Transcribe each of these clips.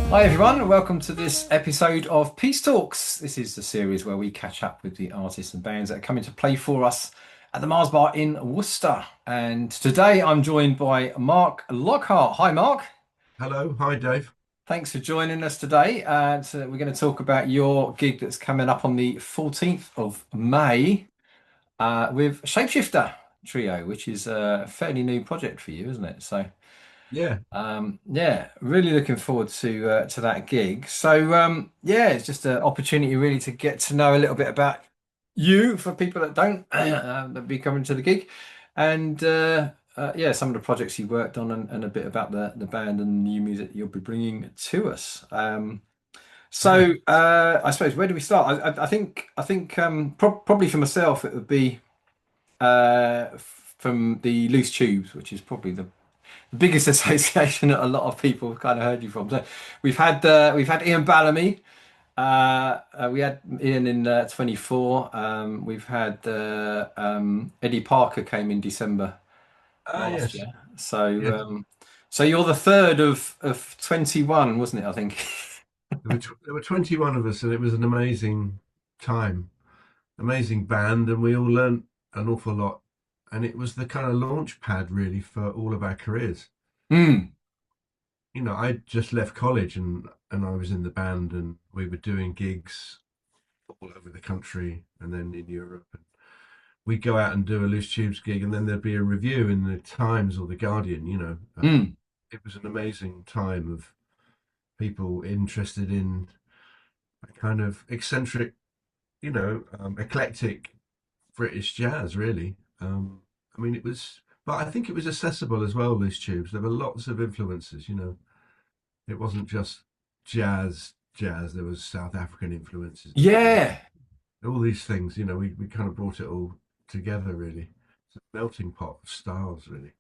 Hi everyone, welcome to this episode of Peace Talks. This is the series where we catch up with the artists and bands that are coming to play for us at the Mars Bar in Worcester. And today I'm joined by Mark Lockheart. Hi Mark. Hello, hi Dave. Thanks for joining us today. So we're going to talk about your gig that's coming up on the 14th of May with Shapeshifter Trio, which is a fairly new project for you, isn't it? So Yeah, yeah, really looking forward to that gig. So yeah, it's just an opportunity really to get to know a little bit about you for people that don't that be coming to the gig, and yeah, some of the projects you worked on, and a bit about the band and new music you'll be bringing to us. yeah. I suppose where do we start? I think probably for myself it would be from the Loose Tubes, which is probably the biggest association that a lot of people have kind of heard you from. So we've had Ian Bellamy. We had Ian in 24. We've had Eddie Parker came in December Ah, last yes, year. So yes. so you're the third of 21, wasn't it? I think. There were 21 of us, and it was an amazing time, amazing band, and we all learnt an awful lot. And it was the kind of launch pad really for all of our careers. Mm, I just left college, and I was in the band, and we were doing gigs all over the country and then in Europe. And we'd go out and do a Loose Tubes gig, and then there'd be a review in the Times or the Guardian. mm. It was an amazing time of people interested in a kind of eccentric, eclectic British jazz, really. I mean, it was, but I think it was accessible as well, Loose Tubes. There were lots of influences. It wasn't just jazz. There was South African influences, Yeah. all these things. We kind of brought it all together, really. It's a melting pot of styles, really.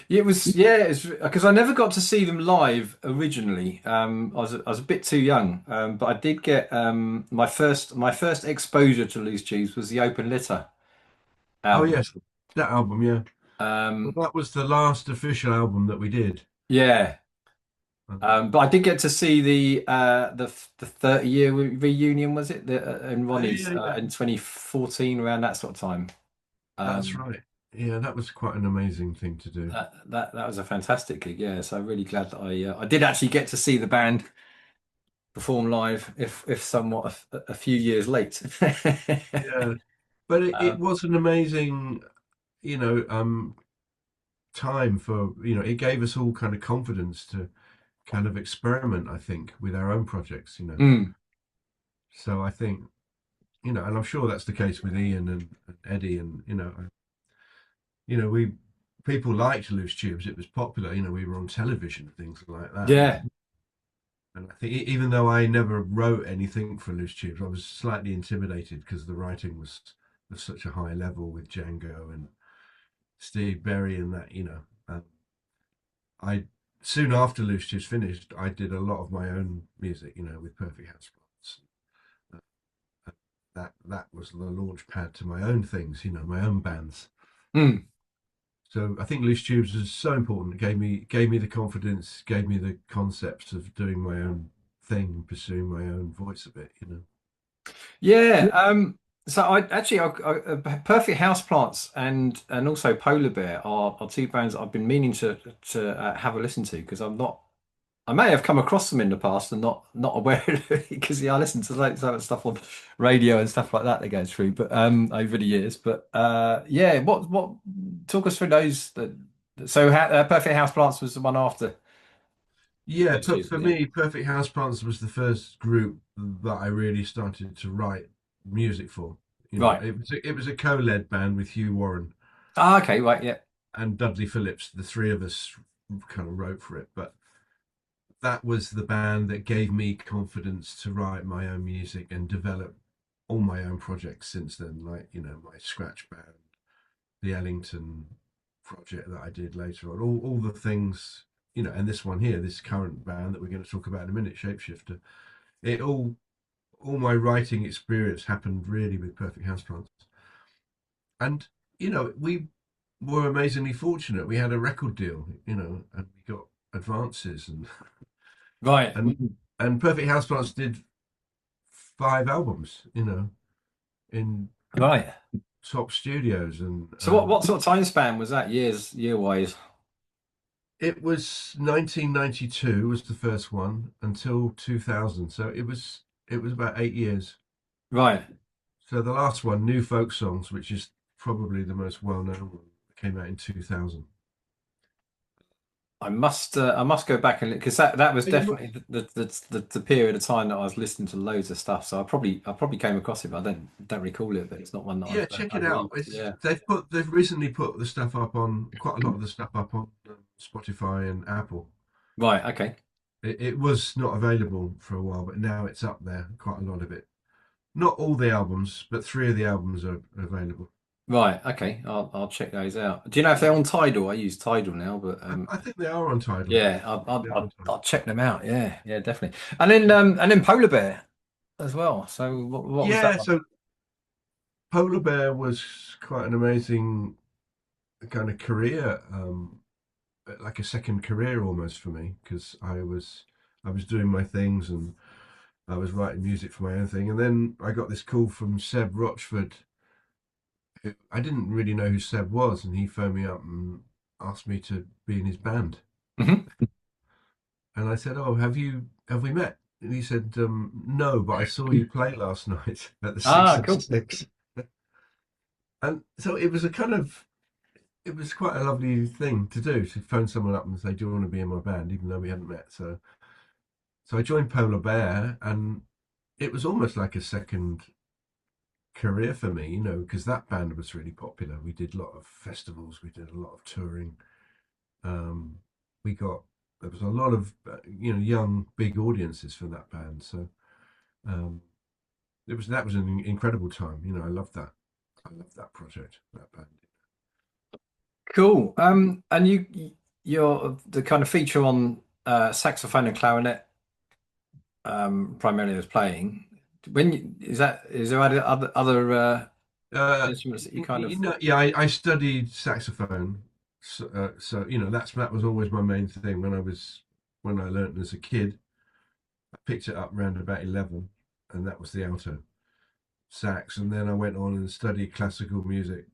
It was, yeah, it's because I never got to see them live originally. I was a bit too young, but I did get my first exposure to Loose Tubes was the Open Litter Oh, album. yes, that album, yeah. Well, Um, that was the last official album that we did. yeah, Um, but I did get to see the 30-year reunion, was it? In oh, Ronnie's yeah, yeah. in 2014, around that sort of time. That's Um, right. Yeah, that was quite an amazing thing to do. that was a fantastic gig. Yeah, so I'm really glad that I did actually get to see the band perform live, if somewhat a few years late. Yeah, but it um, was an amazing, you know, um, time for, it gave us all kind of confidence to kind of experiment, I think, with our own projects. mm, So I think, and I'm sure that's the case with Ian and Eddie, and we people liked Loose Tubes. It was popular. We were on television and things like that. yeah, And I think even though I never wrote anything for Loose Tubes, I was slightly intimidated because the writing was of such a high level with Django and Steve Berry and that. I soon after Loose Tubes finished, I did a lot of my own music, with Perfect Houseplants. Uh, that was the launch pad to my own things, my own bands. mm. So I think Loose Tubes was so important. It gave me the confidence, gave me the concepts of doing my own thing, pursuing my own voice a bit. Yeah. So Perfect Houseplants and also Polar Bear are two bands I've been meaning to have a listen to because I've not. I may have come across them in the past and not aware of it because yeah, I listen to like some stuff on radio and stuff like that that goes through, but over the years. But yeah, what talk us through those. So Perfect Houseplants was the one after Yeah, those two, for yeah. me, Perfect Houseplants was the first group that I really started to write music for. You know, Right. it was a co-led band with Hugh Warren Ah, okay, right, yeah. and Dudley Phillips. The three of us kind of wrote for it, but that was the band that gave me confidence to write my own music and develop all my own projects since then. Like, you know, my scratch band, the Ellington project that I did later on, all the things, you know, and this one here, this current band that we're going to talk about in a minute, Shapeshifter. It all my writing experience happened really with Perfect Houseplants, and you know we were amazingly fortunate. We had a record deal, you know, and we got advances, Right, and and Perfect Houseplants did 5 albums, you know, in right. top studios, and So what sort of time span was that, year wise? it was 1992 was the first one until 2000. So it was about 8 years. Right. So the last one, New Folk Songs, which is probably the most well-known one, came out in 2000. I must go back and because that was But you definitely the period of time that I was listening to loads of stuff. So I probably came across it, but I don't recall it. But it's not one that yeah, check it I've out. used. Yeah. They've recently put the stuff up on quite a lot of the stuff up on Spotify and Apple. Right. Okay. It was not available for a while, but now it's up there. Quite a lot of it. Not all the albums, but three of the albums are available. Right. Okay. I'll check those out. Do you know if they're on Tidal? I use Tidal now, but I think they are on Tidal. yeah, They are on Tidal. I'll check them out. Yeah. Yeah. Definitely. And then Polar Bear as well. So what was that Yeah, one? so Polar Bear was quite an amazing kind of career, like a second career almost for me, because I was doing my things and I was writing music for my own thing, and then I got this call from Seb Rochford. I didn't really know who Seb was, and he phoned me up and asked me to be in his band. Mhm. And I said, "Oh, have we met?" And he said, "No, but I saw you play last night at the Six Ah, and cool. Six." And so it was a kind of it was quite a lovely thing to do to phone someone up and say, "Do you want to be in my band?" Even though we hadn't met. So I joined Polar Bear, and it was almost like a second career for me, you know, because that band was really popular. We did a lot of festivals, we did a lot of touring. Um, we got there was a lot of young big audiences for that band. So um, that was an incredible time. You know, I loved that. I loved that project, that band. Cool. And you're the kind of feature on saxophone and clarinet, primarily as playing. Is there other Uh, instruments that you kind of yeah, I studied saxophone, so you know that was always my main thing when I learned as a kid. I picked it up around about 11, and that was the alto sax. And then I went on and studied classical music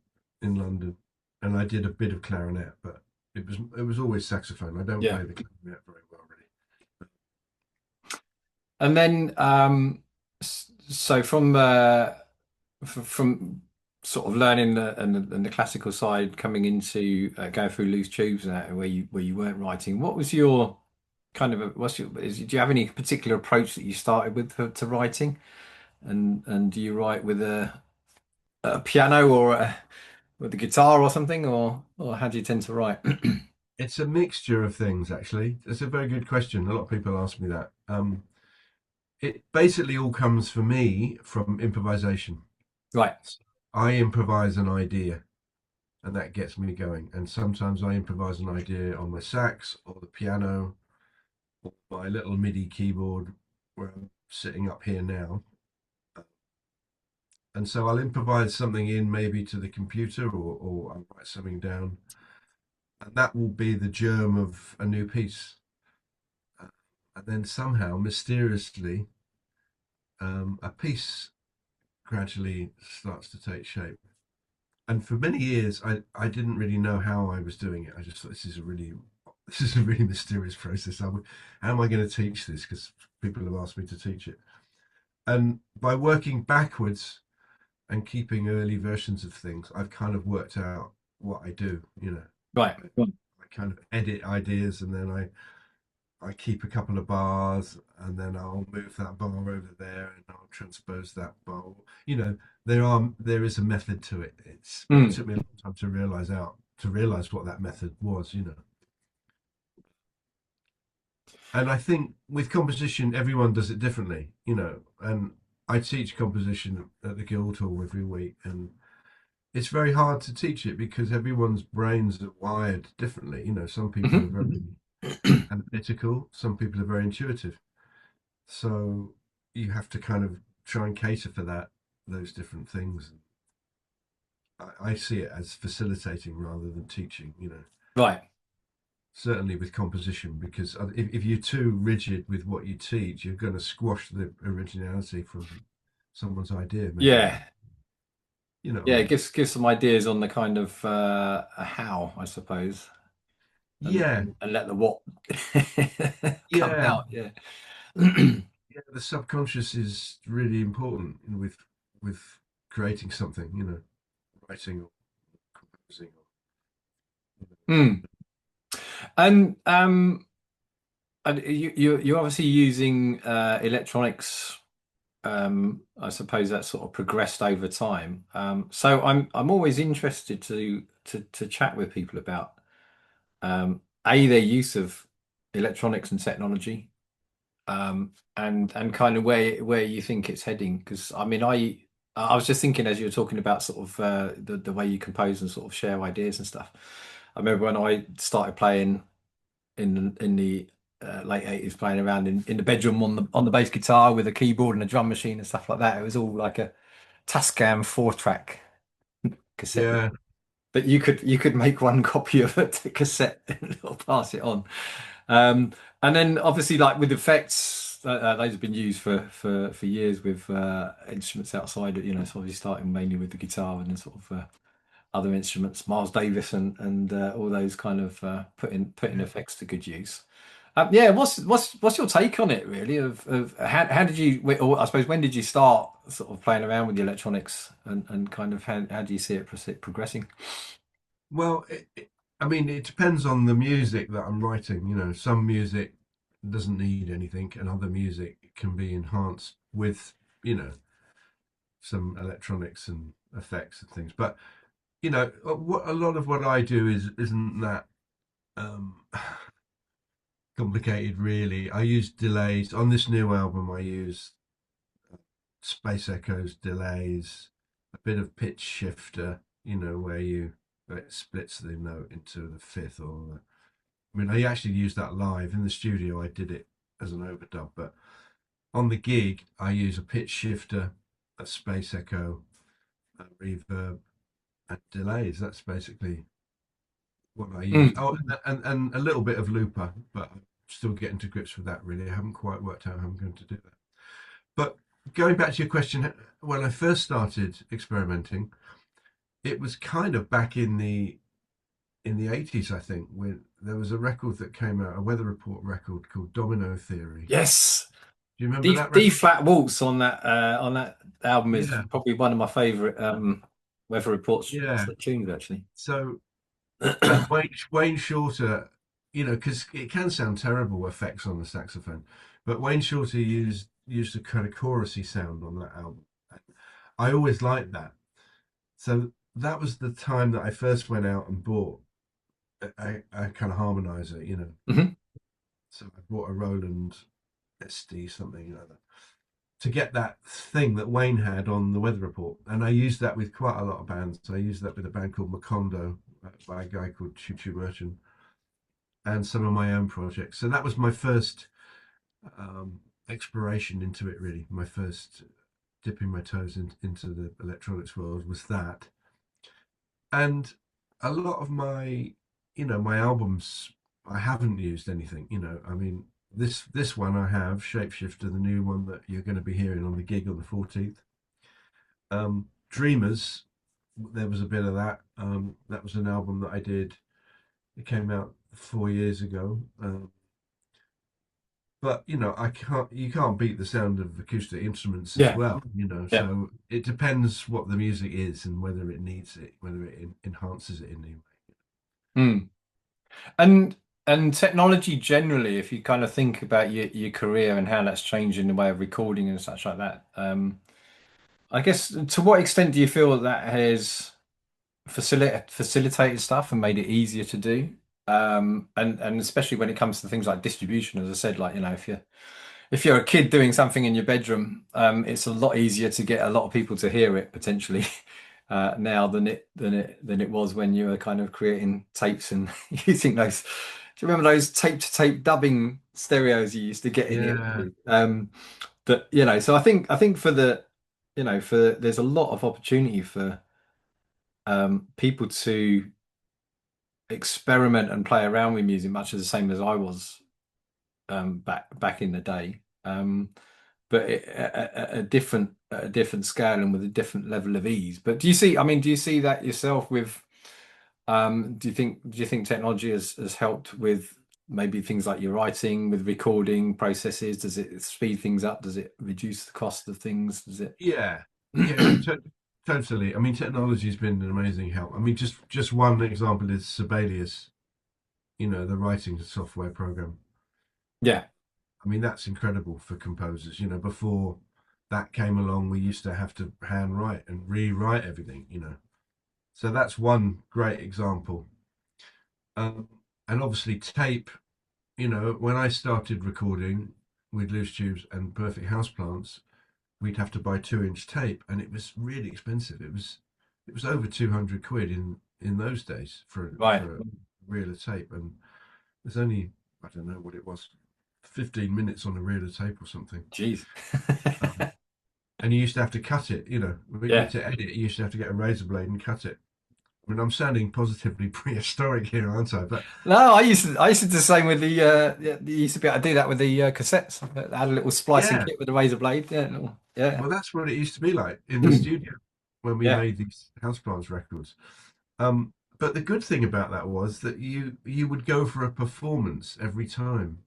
in London, and I did a bit of clarinet, but it was always saxophone. I don't yeah. play the clarinet very well, really. And then so from sort of learning and the classical side coming into going through loose tubes and that, where you weren't writing, what was your kind of do you have any particular approach that you started with to writing? And do you write with a piano or with a guitar or something, or how do you tend to write? It's a mixture of things, actually. It's a very good question. A lot of people ask me that. It basically all comes for me from improvisation. Right. I improvise an idea, and that gets me going. And sometimes I improvise an idea on my sax or the piano or my little MIDI keyboard where I'm sitting up here now. And so I'll improvise something in maybe to the computer, or I'll write something down, and that will be the germ of a new piece. Uh, And then somehow, mysteriously, a piece gradually starts to take shape. And for many years, I didn't really know how I was doing it. I just thought this is a really mysterious process. How am I going to teach this? Because people have asked me to teach it. And by working backwards and keeping early versions of things, I've kind of worked out what I do. Right. I kind of edit ideas, and then I keep a couple of bars, and then I'll move that bar over there, and I'll transpose that bar. There is a method to it. But it Mm. took me a long time to realize what that method was. And I think with composition, everyone does it differently. And I teach composition at the Guildhall every week, and it's very hard to teach it because everyone's brains are wired differently. Some people are Mhm. very analytical, some people are very intuitive. So you have to kind of try and cater for those different things. I see it as facilitating rather than teaching. Right. Certainly with composition, because if you're too rigid with what you teach, you're going to squash the originality from someone's idea, maybe. Yeah. You know what I Yeah, it mean? gives some ideas on the kind of a how, I suppose, Yeah, and let the what come yeah, out. Yeah. yeah. The subconscious is really important with creating something. Writing or composing. Mm. And you're obviously using electronics. I suppose that sort of progressed over time. So I'm always interested to chat with people about their use of electronics and technology, and kind of where you think it's heading. Because I mean, I was just thinking as you were talking about sort of the way you compose and sort of share ideas and stuff. I remember when I started playing in the late 80s, playing around in the bedroom on the bass guitar with a keyboard and a drum machine and stuff like that. It was all like a Tascam 4-track cassette. Yeah, But you could make one copy of it to cassette and it'll pass it on. Um, and then obviously like with effects, those have been used for years with instruments outside. So obviously starting mainly with the guitar and then sort of other instruments, Miles Davis and all those kind of putting yeah. effects to good use. Yeah, what's your take on it really? Of how did you? Or I suppose when did you start sort of playing around with the electronics and kind of how do you see it progressing? Well, I mean, it depends on the music that I'm writing. Some music doesn't need anything, and other music can be enhanced with, you know, some electronics and effects and things. But what a lot of what I do isn't that um, complicated, really. I use delays on this new album. I use space echoes, delays, a bit of pitch shifter. Where it splits the note into the fifth or I mean, I actually used that live in the studio. I did it as an overdub, but on the gig, I use a pitch shifter, a space echo, a reverb, and delays. That's basically what I use. Mm. Oh, and a little bit of looper, but I'm still getting to grips with that. Really, I haven't quite worked out how I'm going to do that. But going back to your question, when I first started experimenting, it was kind of back in the 80s, I think, when there was a record that came out, a Weather Report record called Domino Theory. Yes, Do you remember D that D record? flat waltz on that album is Yeah, probably one of my favorite Weather Reports yeah. tunes actually. So, and Wayne Shorter, because it can sound terrible effects on the saxophone, but Wayne Shorter used a kind of chorusy sound on that album. I always liked that. So that was the time that I first went out and bought a kind of harmonizer. Mhm. So I bought a Roland SD something like that to get that thing that Wayne had on the Weather Report, and I used that with quite a lot of bands. I used that with a band called Macondo by a guy called Choo Choo Merchant, and some of my own projects. So that was my first exploration into it. Really, my first dipping my toes into the electronics world was that, and a lot of my albums, I haven't used anything. I mean, this one I have Shapeshifter, the new one that you're going to be hearing on the gig on the 14th. Dreamers, there was a bit of that. That was an album that I did. It came out 4 years ago. But you can't beat the sound of acoustic instruments as Yeah, well. yeah. So it depends what the music is and whether it needs it, whether it enhances it in any way. Mm. And and technology generally, if you kind of think about your career and how that's changed in the way of recording and such like that, I guess to what extent do you feel that that has facilitated stuff and made it easier to do? And especially when it comes to things like distribution, as I said, like if you're a kid doing something in your bedroom, it's a lot easier to get a lot of people to hear it potentially now than it was when you were kind of creating tapes and using those. Do you remember those tape to tape dubbing stereos you used to get in here? Yeah, That so I think for for there's a lot of opportunity for people to experiment and play around with music, much as the same as I was back in the day. But at a different scale and with a different level of ease. But do you see that yourself with do you think technology has helped with maybe things like your writing, with recording processes? Does it speed things up? Does it reduce the cost of things? Does it? yeah, yeah. Totally. I mean, technology's been an amazing help. I mean, just one example is Sibelius. The writing software program. Yeah, I mean, that's incredible for composers. Before that came along, we used to have to handwrite and rewrite everything. So that's one great example. Um, and obviously, tape, when I started recording with loose tubes and perfect houseplants, we'd have to buy 2-inch tape, and it was really expensive. It was over 200 quid in those days right. for a reel of tape, and there's only, I don't know what it was, 15 minutes on a reel of tape or something. Jeez. Um, and you used to have to cut it. Yeah. To edit, you used to have to get a razor blade and cut it. I mean, I'm sounding positively prehistoric here, aren't I? But No, I used to do the same with you used to be able to do that with the cassettes. I had a little splicing yeah, kit with a razor blade. Yeah, yeah, well, that's what it used to be like in the studio when we yeah. made these Houseplants records. But the good thing about that was that you would go for a performance every time,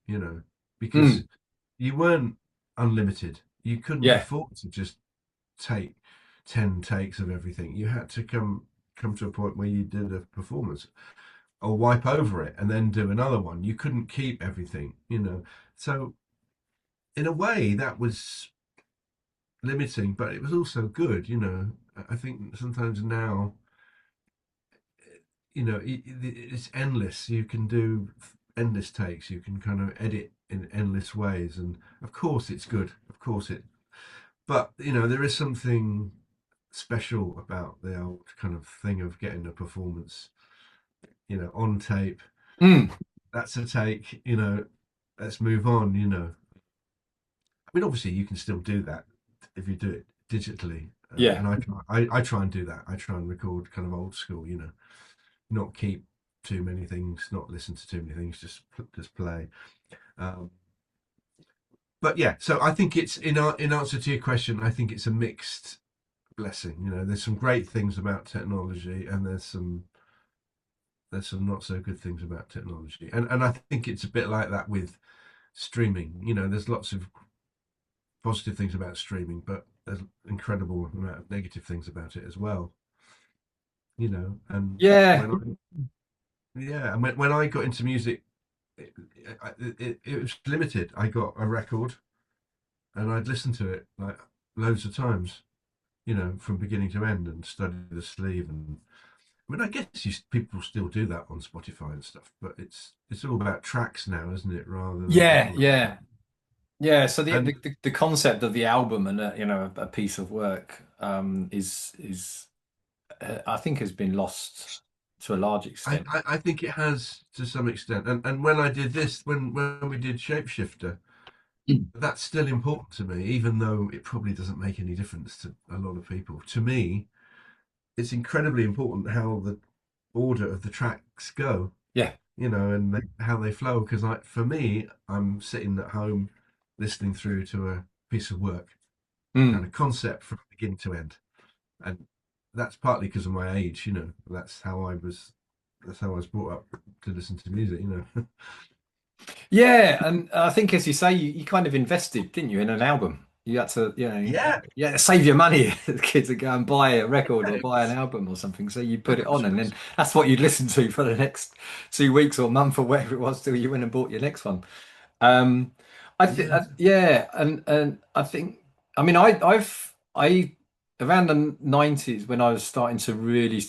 because Mm, you weren't unlimited. You couldn't yeah. afford to just take 10 takes of everything. You had to come to a point where you did a performance or wipe over it and then do another one. You couldn't keep everything. So in a way that was limiting, but it was also good. I think sometimes now, it's endless. You can do endless takes. You can kind of edit in endless ways, and of course it's good. Of course but there is something special about the old kind of thing of getting a performance, on tape. Mm, That's a take. Let's move on. I mean, obviously you can still do that if you do it digitally, yeah. and I try and do that. I try and record kind of old school. Not keep too many things, not listen to too many things, just play. Um, but yeah, so I think it's in answer to your question. I think it's a mixed blessing. There's some great things about technology, and there's some not so good things about technology, and I think it's a bit like that with streaming. There's lots of positive things about streaming, but there's incredible amount of negative things about it as well. And Yeah. when yeah, and when I got into music, it, it was limited. I got a record and I'd listen to it like loads of times, from beginning to end, and study the sleeve. And I mean, I guess people still do that on Spotify and stuff, but it's all about tracks now, isn't it, rather than Yeah, records. yeah. Yeah, so the And the, the concept of the album and a piece of work is I think has been lost to a large I, extent. I, I think it has to some extent. And when I did this, when we did Shapeshifter, Mm. that's still important to me, even though it probably doesn't make any difference to a lot of people. To me, it's incredibly important how the order of the tracks go, Yeah. and how they flow. Because for me, I'm sitting at home listening through to a piece of work, kind Mm. of concept from beginning to end, and that's partly because of my age. That's how I was that's how I was brought up to listen to music. You know. Yeah, and I think as you say, you kind of invested, didn't you, in an album? You had to, Yeah, yeah, save your money as kids to go and buy a record or buy an album or something. So you put it on, and then that's what you'd listen to for the next 2 weeks or month or whatever it was till you went and bought your next one. Um, I think, yeah, yeah, and I think, I mean, I around the 90s when I was starting to really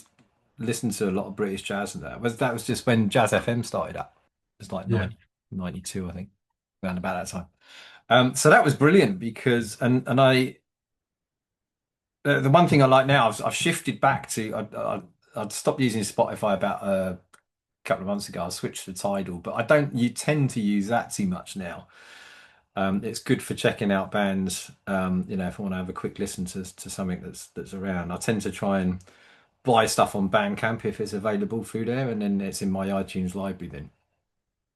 listen to a lot of British jazz, and that was just when Jazz FM started up. It was like yeah. 92, I think, around about that time. So that was brilliant because, and the one thing I like now, I've shifted back to, I'd stopped using Spotify about a couple of months ago. I switched to Tidal, but I don't, you tend to use that too much now. It's good for checking out bands. If I want to have a quick listen to something that's around, I tend to try and buy stuff on Bandcamp if it's available through there, and then it's in my iTunes library then.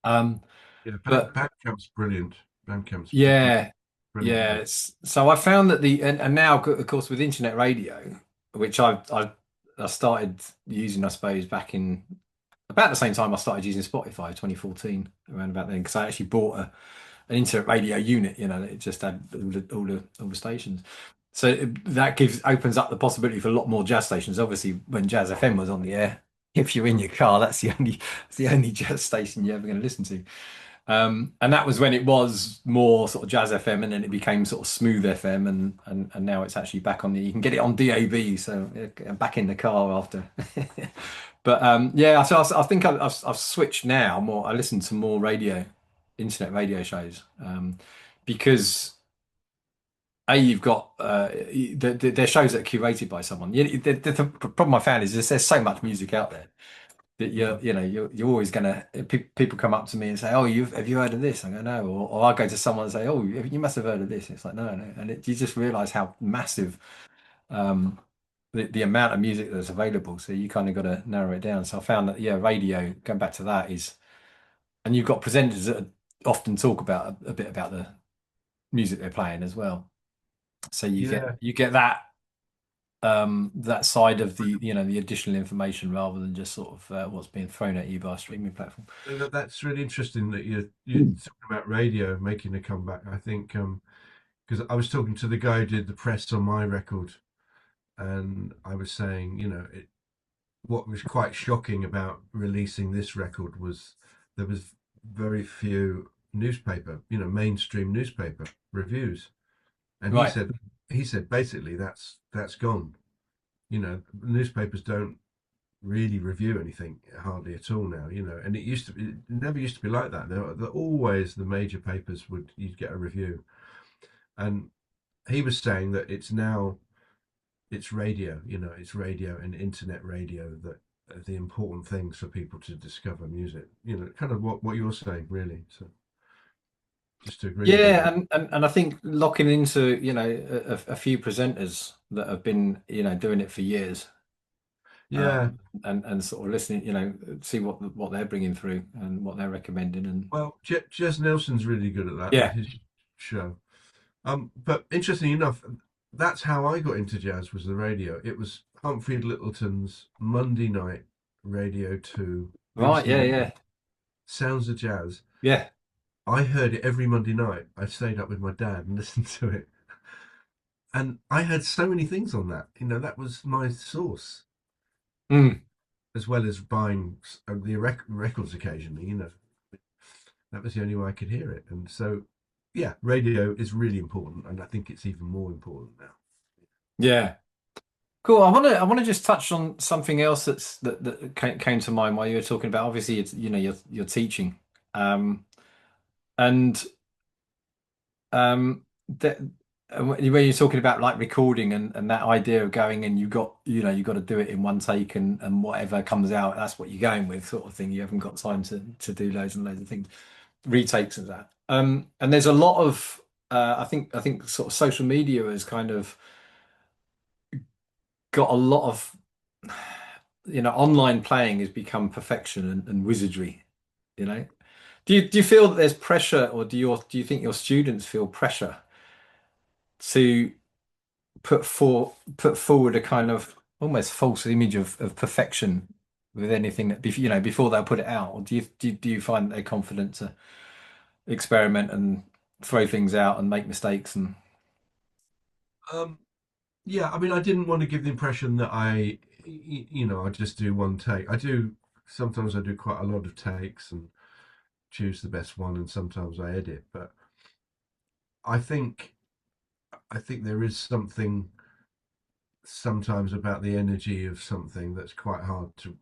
Um, Yeah, but Bandcamp's brilliant. Bandcamp's yeah, brilliant. yeah. Yeah, So I found that and now of course with internet radio, which I started using, I suppose, back in about the same time I started using Spotify, 2014, around about then, because I actually bought an internet radio unit. It just had all the stations. So that opens up the possibility for a lot more jazz stations. Obviously, when Jazz FM was on the air, if you're in your car, that's the only jazz station you're ever going to listen to. And that was when it was more sort of Jazz FM, and then it became sort of Smooth FM, and now it's actually back on the. You can get it on DAB, so I'm back in the car after. But yeah, so I think I've switched now. More, I listen to more internet radio shows, because you've got they're shows that are curated by someone. The problem I found is there's so much music out there that mm. you're always gonna people come up to me and say, "Oh, have you heard of this?" I go, "No," or I go to someone and say, "Oh, you must have heard of this." It's like, no, no, and you just realize how massive um, the amount of music that's available. So you kind of got to narrow it down. So I found that, yeah, radio, going back to that, is, and you've got presenters that often talk about a bit about the music they're playing as well. So you get Yeah. you get that side of the additional information rather than just sort of what's being thrown at you by a streaming platform. That's really interesting that you're Mm. talking about radio making a comeback. I think because I was talking to the guy who did the press on my record, and I was saying, what was quite shocking about releasing this record was there was very few newspaper, mainstream newspaper reviews, and Right, he said basically that's gone. Newspapers don't really review anything hardly at all now. And it never used to be like that. There always the major papers you'd get a review, and he was saying that it's radio, it's radio and internet radio that are the important things for people to discover music. Kind of what you're saying, really. So just to agree with that. yeah, and I think locking into a few presenters that have been doing it for years, Yeah. and sort of listening, see what they're bringing through and what they're recommending, and Well, Jez Nelson's really good at that with yeah, his show. But interestingly enough, that's how I got into jazz was the radio. It was Humphrey Lyttelton's Monday night Radio 2, right, yeah, BBC yeah, Sounds of Jazz. yeah. I heard it every Monday night. I stayed up with my dad and listened to it. And I heard so many things on that. That was my source, Mm. as well as buying the records occasionally. That was the only way I could hear it. And so, yeah, radio is really important. And I think it's even more important now. Yeah. Cool. I want to just touch on something else that came to mind while you were talking about. Obviously, it's you're teaching, and that when you're talking about like recording and that idea of going, and you got to do it in one take, and whatever comes out, that's what you're going with, sort of thing. You haven't got time to do loads and loads of things, retakes of that. And there's a lot of I think sort of social media has kind of got a lot of online playing has become perfection and wizardry. You know, do you feel that there's pressure, or do you think your students feel pressure to put forward a kind of almost false image of perfection with anything that before they'll put it out, or do you find that they're confident to experiment and throw things out and make mistakes and Um, yeah, I mean, I didn't want to give the impression that I just do one take. Sometimes I do quite a lot of takes and choose the best one, and sometimes I edit. But I think, I think there is something sometimes about the energy of something that's quite hard to.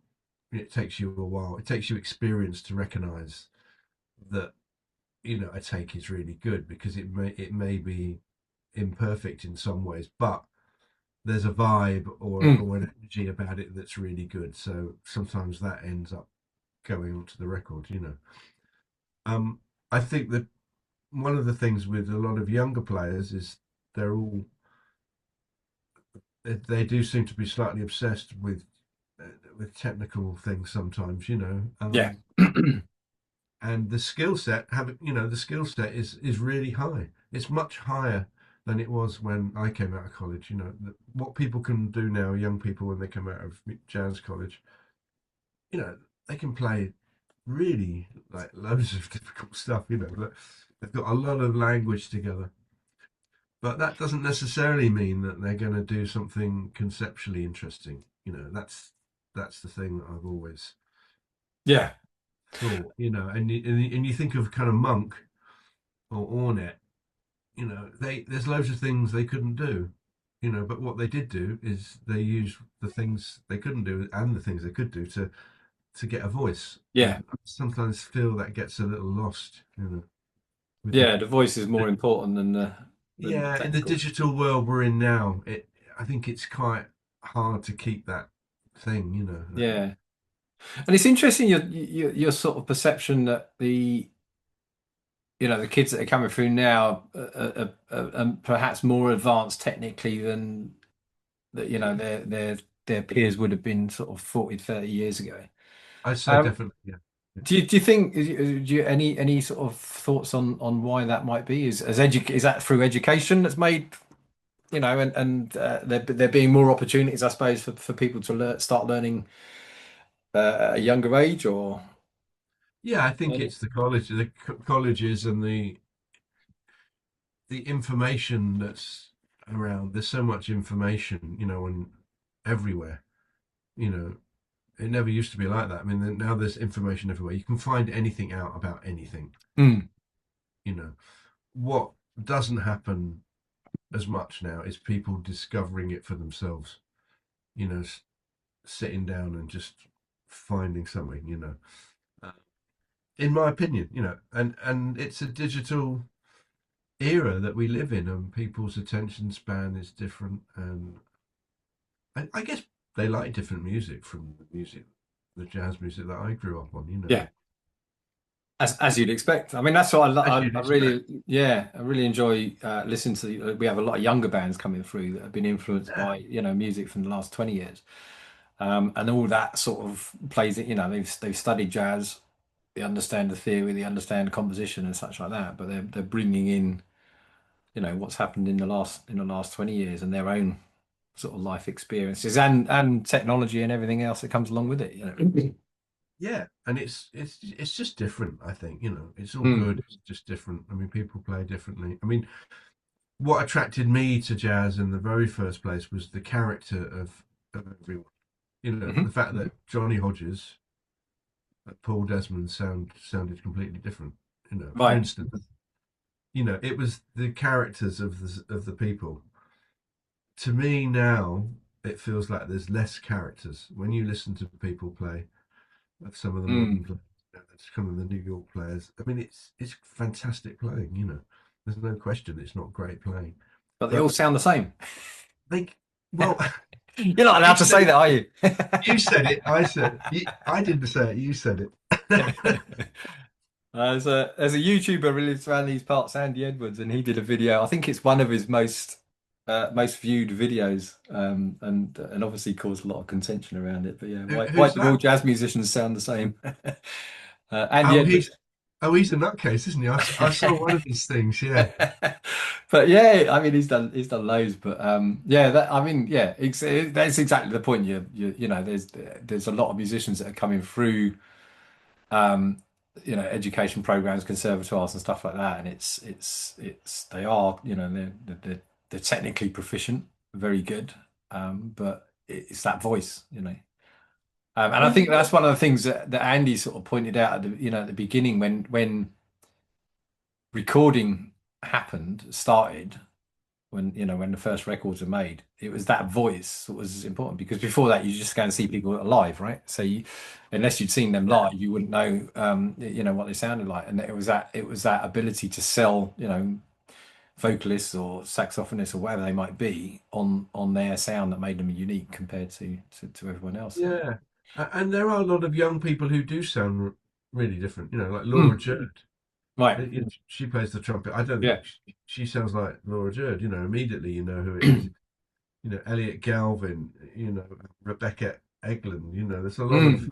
It takes you a while. It takes you experience to recognize that a take is really good because it may be imperfect in some ways, but there's a vibe Mm. or an energy about it that's really good. So sometimes that ends up going onto the record. Um, I think that one of the things with a lot of younger players is they're all they do seem to be slightly obsessed with technical things sometimes. Yeah. And the skill set the skill set is really high. It's much higher than it was when I came out of college. What people can do now, young people, when they come out of jazz college, they can play really like loads of difficult stuff. But they've got a lot of language together. But that doesn't necessarily mean that they're going to do something conceptually interesting. That's the thing that I've always Yeah. thought. And you think of kind of Monk or Ornette. There's loads of things they couldn't do. But what they did do is they used the things they couldn't do and the things they could do to get a voice. Yeah. And I sometimes feel that gets a little lost. With the Yeah. The voice is more important than the yeah, in the technical. digital world we're in now, I think it's quite hard to keep that thing. Yeah. And it's interesting your sort of perception that the kids that are coming through now are perhaps more advanced technically than that their peers would have been sort of 40, 30 years ago. I'd say Um, definitely, yeah. Yeah. do you think do you any sort of thoughts on why that might be? Is that through education that's made and there being more opportunities, I suppose, for people to start learning at a younger age or Yeah, I think early? it's the colleges and the information that's around. There's so much information, and everywhere. You know, it never used to be like that. I mean, now there's information everywhere. You can find anything out about anything. Mm, You know, what doesn't happen as much now is people discovering it for themselves. Sitting down and just finding something. Uh, in my opinion, and it's a digital era that we live in, and people's attention span is different, and I guess they like different music from the jazz music that I grew up on. yeah, as you'd expect. I mean, that's what As I you'd expect. really, yeah, I really enjoy listening to. We have a lot of younger bands coming through that have been influenced Yeah, by music from the last 20 years, and all that sort of plays it. They've studied jazz, they understand the theory, they understand composition and such like that, but they're bringing in what's happened in the last 20 years and their own sort of life experiences and technology and everything else that comes along with it. yeah, and it's just different. I think it's all Mm. good. It's just different. I mean, people play differently. I mean, what attracted me to jazz in the very first place was the character of everyone. The Mhm. fact that Johnny Hodges and Paul Desmond sounded completely different. For Right. instance, it was the characters of the people. To me now, it feels like there's less characters when you listen to people play. Of some of the Mm. modern players, some of the New York players. I mean, it's fantastic playing. There's no question it's not great playing, But they all but sound the same. they well, You're not allowed you to said say it. that, are you? You said it. I didn't say it. You said it. There's a YouTuber who lives around these parts, Andy Edwards, and he did a video. I think it's one of his most viewed videos, and obviously caused a lot of contention around it. But yeah, why Who's do all that? jazz musicians sound the same? Andy Oh, he's Edwards. Oh, he's a nutcase, isn't he? I saw one of his things. Yeah, But yeah, I mean, he's done loads. But yeah, that I mean, yeah, that's exactly the point. There's a lot of musicians that are coming through, um, education programs, conservatoires, and stuff like that, and it's they are, they're technically proficient, very good, but it's that voice, and I yeah, think that's one of the things that Andy sort of pointed out at the beginning when recording started, when the first records were made, it was that voice that was important, because before that you just go and see people live, right? So unless you'd seen them yeah, live, you wouldn't know, what they sounded like. And it was that ability to sell, vocalists or saxophonists or whatever they might be on their sound that made them unique compared to everyone else. So. yeah. And there are a lot of young people who do sound really different. Like Laura Mm, Jerd. right. She plays the trumpet. I don't think Yeah. she sounds like Laura Jerd. Immediately you know who it is. Elliot Galvin. Rebecca Eglin. There's a lot of. Mm.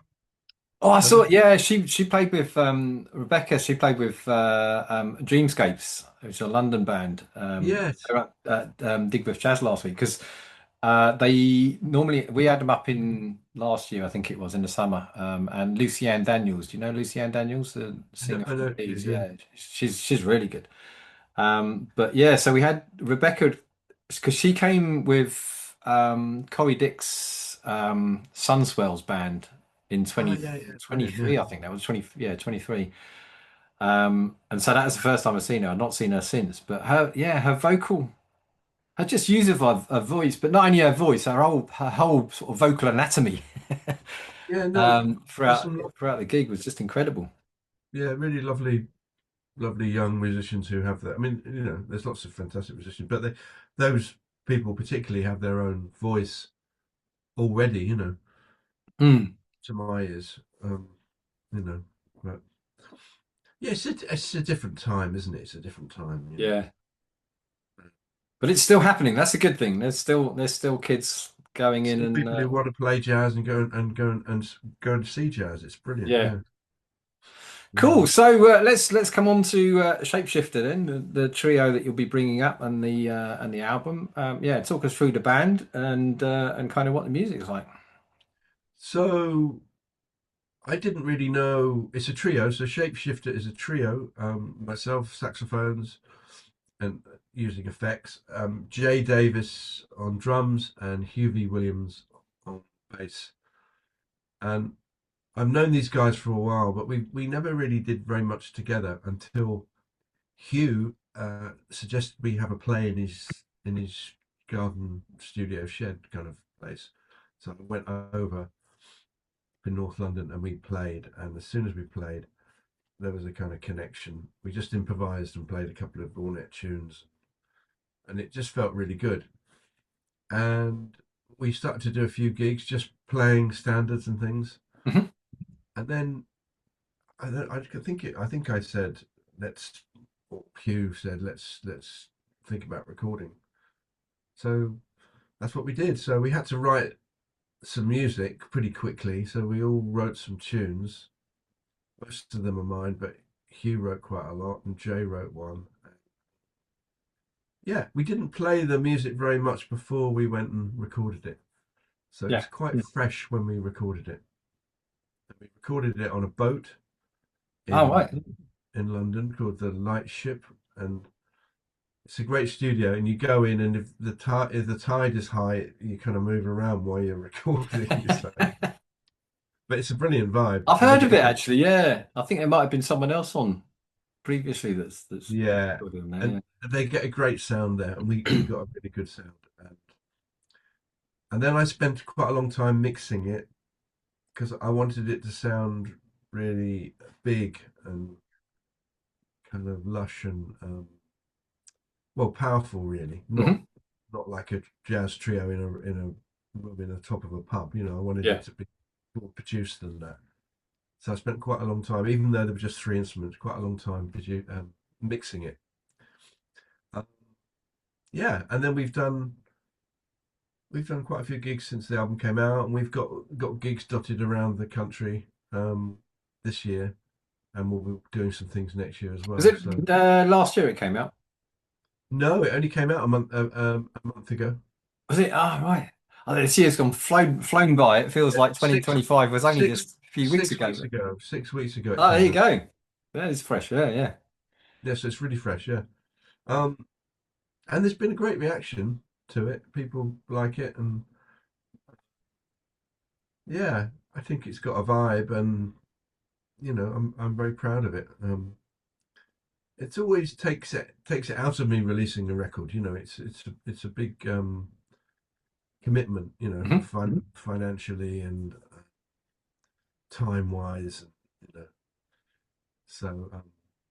Oh, I There's a, saw. Yeah, she played with Rebecca. She played with Dreamscapes, which is a London band. They yes, were at Digbeth Jazz last week, because they normally we had them up in last year, I think it was in the summer. And Lucianne Daniels, do you know Lucianne Daniels, the singer I from know she Leeds? is. Yeah. Yeah, she's really good. But yeah, so we had Rebecca, because she came with Corey Dick's Sunswells band in Oh yeah, yeah, brilliant. Yeah. 2023, I think that was 20, yeah, 23. And so that was the first time I've seen her. I've not seen her since. But her just use of her voice, but not only her voice, her whole sort of vocal anatomy, Yeah, no, there's throughout some, throughout the gig was just incredible. yeah, really lovely, lovely young musicians who have that. I mean, there's lots of fantastic musicians, but those people particularly have their own voice already, Mm, to my ears. You know, but yeah, it's a different time, isn't it? It's a different time. yeah. But it's still happening. That's a good thing. There's still kids going in Still and people who want to play jazz and go and see jazz. It's brilliant. yeah. Yeah, Cool. yeah. So let's come on to Shapeshifter then, the trio that you'll be bringing up, and the album. Yeah, talk us through the band and kind of what the music's like. So I didn't really know it's a trio. So Shapeshifter is a trio. Myself, saxophones, and using effects. Jay Davis on drums and Huvie Williams on bass. And I've known these guys for a while, but we never really did very much together until Hugh suggested we have a play in his garden studio shed kind of place. So I went over in North London and we played. And as soon as we played, there was a kind of connection. We just improvised and played a couple of Ornette tunes, and it just felt really good. And we started to do a few gigs, just playing standards and things. Mhm. And then I think I said let's. Or Hugh said let's think about recording. So that's what we did. So we had to write some music pretty quickly. So we all wrote some tunes. Most of them are mine, but Hugh wrote quite a lot, and Jay wrote one. Yeah, we didn't play the music very much before we went and recorded it. So it was Yeah. quite fresh when we recorded it. And we recorded it on a boat Oh, in right. in London called the Light Ship, and it's a great studio. And you go in, and if the tide is high, you kind of move around while you're recording. But it's a brilliant vibe, I've and they heard of get a it great, actually. Yeah, I think there might have been someone else on previously that's yeah, recorded on there. and Yeah. they get a great sound there, and we got a really good sound. And then I spent quite a long time mixing it because I wanted it to sound really big and kind of lush and well powerful, really. Not Hmm. not like a jazz trio in a top of a pub. I wanted it Yeah. to be more produced than that. So I spent quite a long time, even though there were just three instruments, quite a long time mixing it. Uh, yeah, and then we've done quite a few gigs since the album came out, and we've got gigs dotted around the country this year. and we'll be doing some things next year as Was well. it So last year it came out? no, it only came out a month ago. Was it? Oh, right. Oh, this year's gone flown by. It feels like Six 2025 was only six just a few weeks six ago. weeks ago. 6 weeks ago it Oh, there came you out. go. That is fresh. Yeah, yeah. Yeah, so it's really fresh. Yeah. Um, and there's been a great reaction to it. People like it, and yeah, I think it's got a vibe, and I'm very proud of it. It's always takes it out of me releasing a record. It's a big commitment. Mhm. Financially and time wise. You know, so.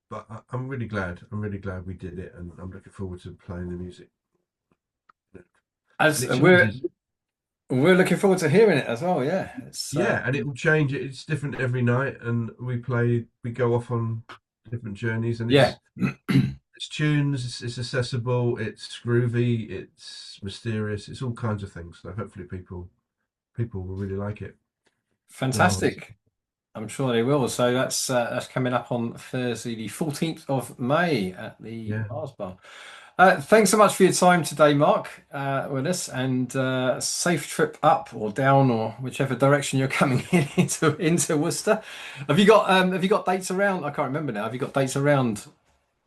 But I'm really glad. I'm really glad we did it, and I'm looking forward to playing the music. And As it changes. we're looking forward to hearing it as well. Yeah, it's Yeah, and it will change. It's different every night, and we go off on different journeys, and yeah. it's tunes, it's accessible, it's groovy, it's mysterious, it's all kinds of things. So hopefully people will really like it. Well, Fantastic. I'm sure they will. So that's coming up on Thursday, the 14th of May at the yeah, Mars Bar. Thanks so much for your time today, Mark, with us, and safe trip up or down or whichever direction you're coming in into Worcester. Have you got dates around? I can't remember now. Have you got dates around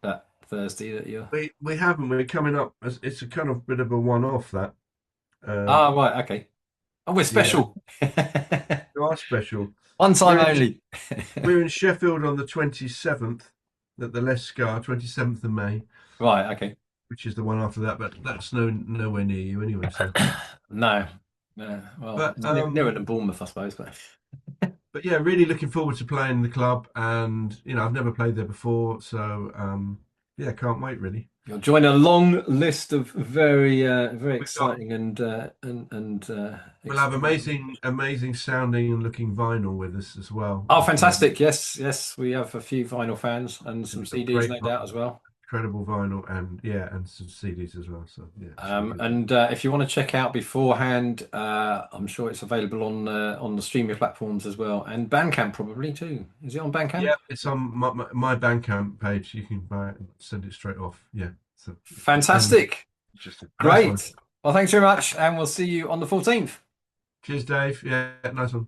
that Thursday that you're? we haven't. We're coming up. It's a kind of bit of a one-off that. Ah, Um, right, okay. Oh, we're yeah, special. we are special. One time We're in only. we're in Sheffield on the 27th at the Lescar, 27th of May, Right, okay. which is the one after that. But that's nowhere near you anyway. So, No. Well, but it's nearer than Bournemouth, I suppose, but. but yeah, really looking forward to playing the club, and I've never played there before, so yeah, can't wait really. You'll join a long list of very We've got exciting and we'll have experiencing. amazing sounding and looking vinyl with us as well. Oh, fantastic! Yes, yes, we have a few vinyl fans and some We've got CDs, no doubt, as well. incredible vinyl, and yeah, and some CDs as well. So yeah, it should be good. And if you want to check out beforehand, I'm sure it's available on the streaming platforms as well, and Bandcamp probably too. Is it on Bandcamp? Yeah, it's on my Bandcamp page. You can buy it and send it straight off. Yeah, so and Fantastic! just nice one. Great. Well, thanks very much, and we'll see you on the 14th. Cheers, Dave. Yeah, nice one.